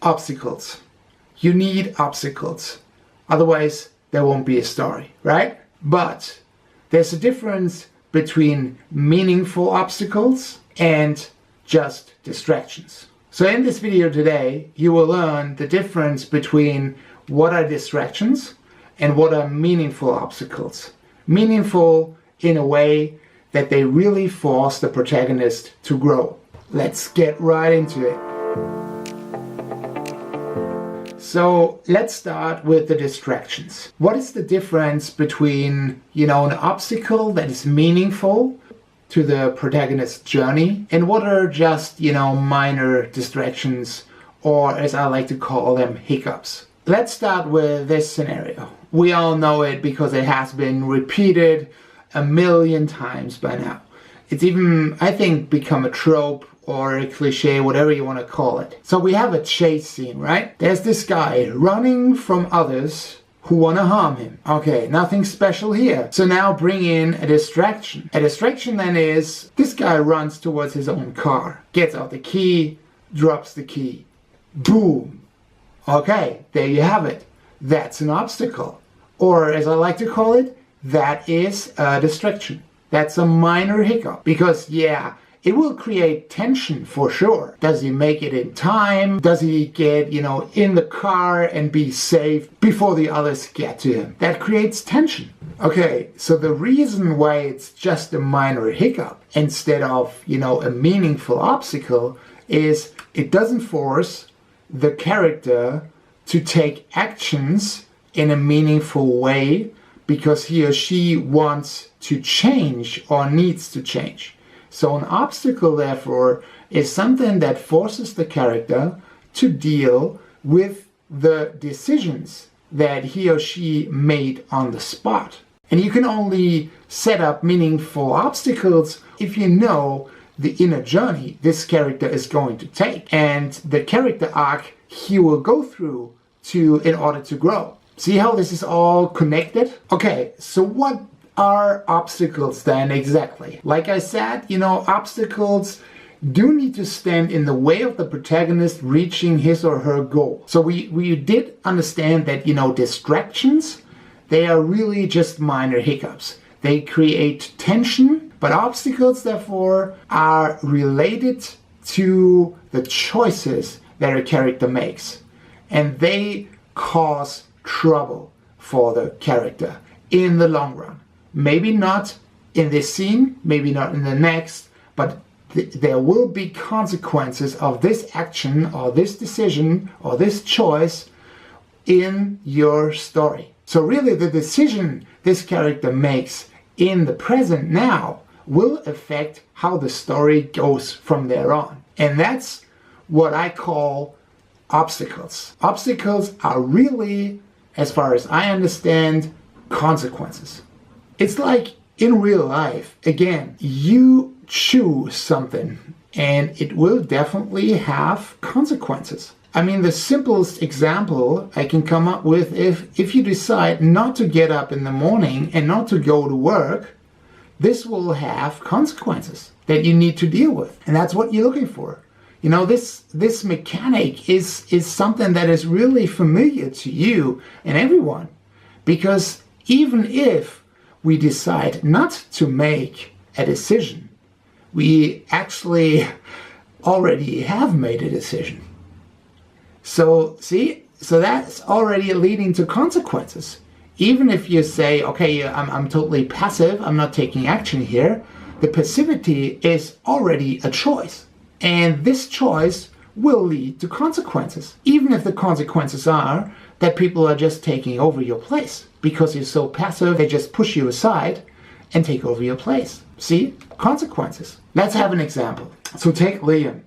obstacles. You need obstacles. Otherwise, there won't be a story, right? But there's a difference between meaningful obstacles and just distractions. So in this video today, you will learn the difference between what are distractions and what are meaningful obstacles. Meaningful in a way that they really force the protagonist to grow. Let's get right into it. So let's start with the distractions. What is the difference between, an obstacle that is meaningful to the protagonist's journey and what are just, minor distractions, or as I like to call them, hiccups? Let's start with this scenario. We all know it because it has been repeated a million times by now. It's even, I think, become a trope or a cliche, whatever you want to call it. So we have a chase scene, right? There's this guy running from others who want to harm him. Okay, nothing special here. So now bring in a distraction. A distraction then is this guy runs towards his own car, gets out the key, drops the key. Boom. Okay, there you have it. That's an obstacle. Or as I like to call it, that is a distraction. That's a minor hiccup. Because it will create tension for sure. Does he make it in time? Does he get, in the car and be safe before the others get to him? That creates tension. Okay, so the reason why it's just a minor hiccup instead of, a meaningful obstacle is it doesn't force the character to take actions in a meaningful way because he or she wants to change or needs to change. So an obstacle, therefore, is something that forces the character to deal with the decisions that he or she made on the spot. And you can only set up meaningful obstacles if you know the inner journey this character is going to take and the character arc he will go through in order to grow. See how this is all connected? Okay, so what are obstacles then exactly? Like I said, obstacles do need to stand in the way of the protagonist reaching his or her goal. So we did understand that, distractions, they are really just minor hiccups. They create tension, but obstacles, therefore, are related to the choices that a character makes. And they cause trouble for the character in the long run. Maybe not in this scene, maybe not in the next, but there will be consequences of this action or this decision or this choice in your story. So really the decision this character makes in the present now will affect how the story goes from there on. And that's what I call obstacles. Obstacles are really, as far as I understand, consequences. It's like in real life, again, you choose something and it will definitely have consequences. I mean, the simplest example I can come up with, if you decide not to get up in the morning and not to go to work, this will have consequences that you need to deal with. And that's what you're looking for. This mechanic is something that is really familiar to you and everyone. Because even if we decide not to make a decision, we actually already have made a decision. So that's already leading to consequences. Even if you say, okay, I'm totally passive, I'm not taking action here, the passivity is already a choice. And this choice will lead to consequences. Even if the consequences are that people are just taking over your place. Because you're so passive, they just push you aside and take over your place. See? Consequences. Let's have an example. So take Liam.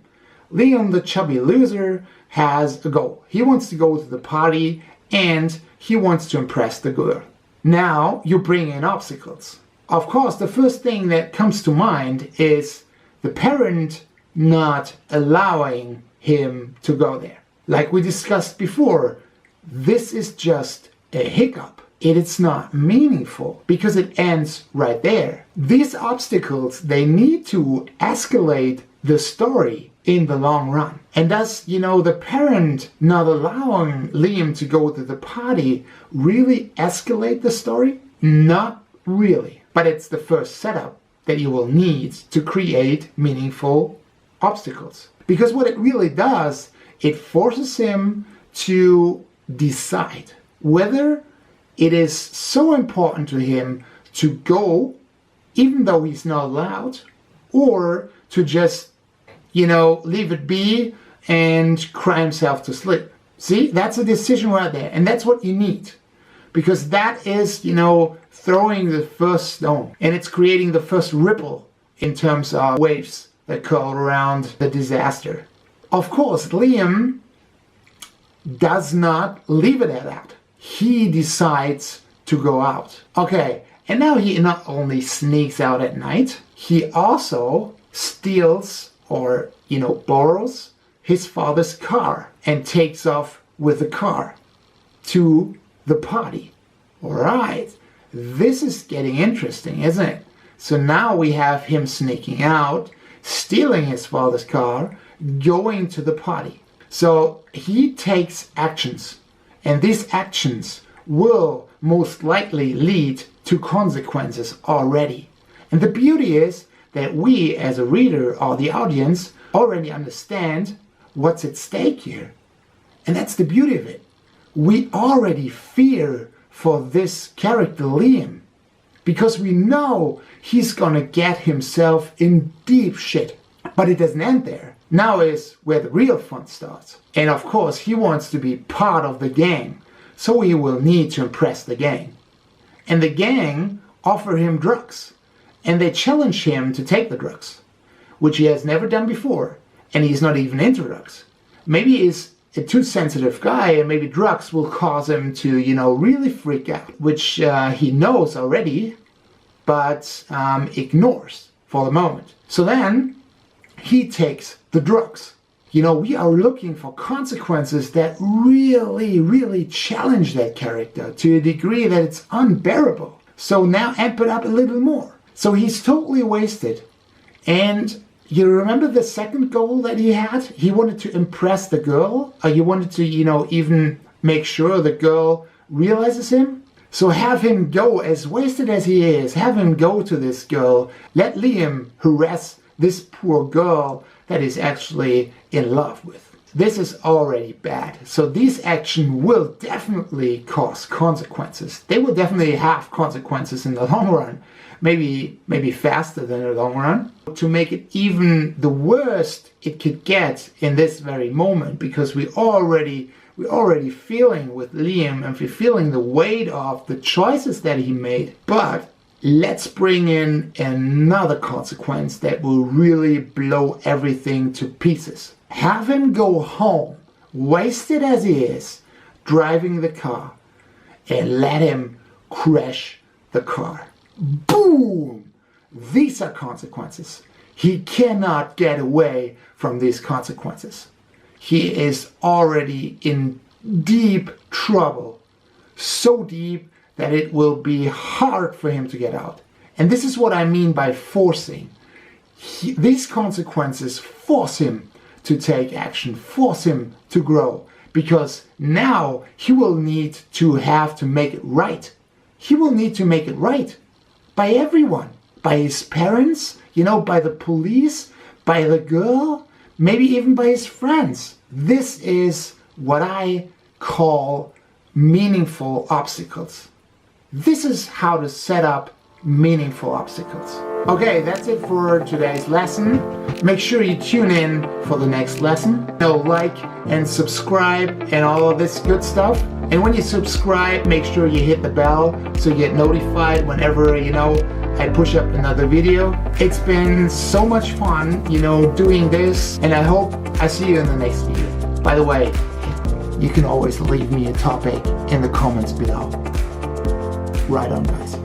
Liam, the chubby loser, has a goal. He wants to go to the party and he wants to impress the girl. Now you bring in obstacles. Of course, the first thing that comes to mind is the parent not allowing him to go there. Like we discussed before, this is just a hiccup. It's not meaningful because it ends right there. These obstacles, they need to escalate the story in the long run? And does, the parent not allowing Liam to go to the party really escalate the story? Not really. But it's the first setup that you will need to create meaningful obstacles. Because what it really does, it forces him to decide whether it is so important to him to go, even though he's not allowed, or to just, leave it be and cry himself to sleep. See, that's a decision right there. And that's what you need. Because that is, throwing the first stone. And it's creating the first ripple in terms of waves that curl around the disaster. Of course, Liam does not leave it at that. He decides to go out. Okay, and now he not only sneaks out at night, he also steals or, borrows his father's car and takes off with the car to the party. All right, this is getting interesting, isn't it? So now we have him sneaking out, stealing his father's car, going to the party. So he takes actions, and these actions will most likely lead to consequences already. And the beauty is that we as a reader or the audience already understand what's at stake here. And that's the beauty of it. We already fear for this character Liam because we know he's gonna get himself in deep shit. But it doesn't end there. Now is where the real fun starts. And of course he wants to be part of the gang, so he will need to impress the gang. And the gang offer him drugs, and they challenge him to take the drugs, which he has never done before, and he's not even into drugs. Maybe he's a too sensitive guy, and maybe drugs will cause him to, really freak out, which he knows already, but ignores for the moment. So then he takes the drugs. We are looking for consequences that really, really challenge that character to a degree that it's unbearable. So now amp it up a little more. So he's totally wasted. And you remember the second goal that he had? He wanted to impress the girl. He wanted to, even make sure the girl realizes him. So have him go, as wasted as he is, have him go to this girl. Let Liam harass this poor girl that he's actually in love with. This is already bad. So these actions will definitely cause consequences. They will definitely have consequences in the long run. Maybe faster than the long run. To make it even the worst it could get in this very moment, because we're already feeling with Liam, and we're feeling the weight of the choices that he made. But let's bring in another consequence that will really blow everything to pieces. Have him go home, wasted as he is, driving the car, and let him crash the car. Boom! These are consequences. He cannot get away from these consequences. He is already in deep trouble. So deep that it will be hard for him to get out. And this is what I mean by forcing. These consequences force him to take action, force him to grow, because now he will need to have to make it right. He will need to make it right by everyone, by his parents, by the police, by the girl, maybe even by his friends. This is what I call meaningful obstacles. This is how to set up meaningful obstacles. Okay, that's it for today's lesson. Make sure you tune in for the next lesson. Like and subscribe and all of this good stuff. And when you subscribe, make sure you hit the bell so you get notified whenever, I push up another video. It's been so much fun, doing this, and I hope I see you in the next video. By the way, you can always leave me a topic in the comments below. Right on, guys.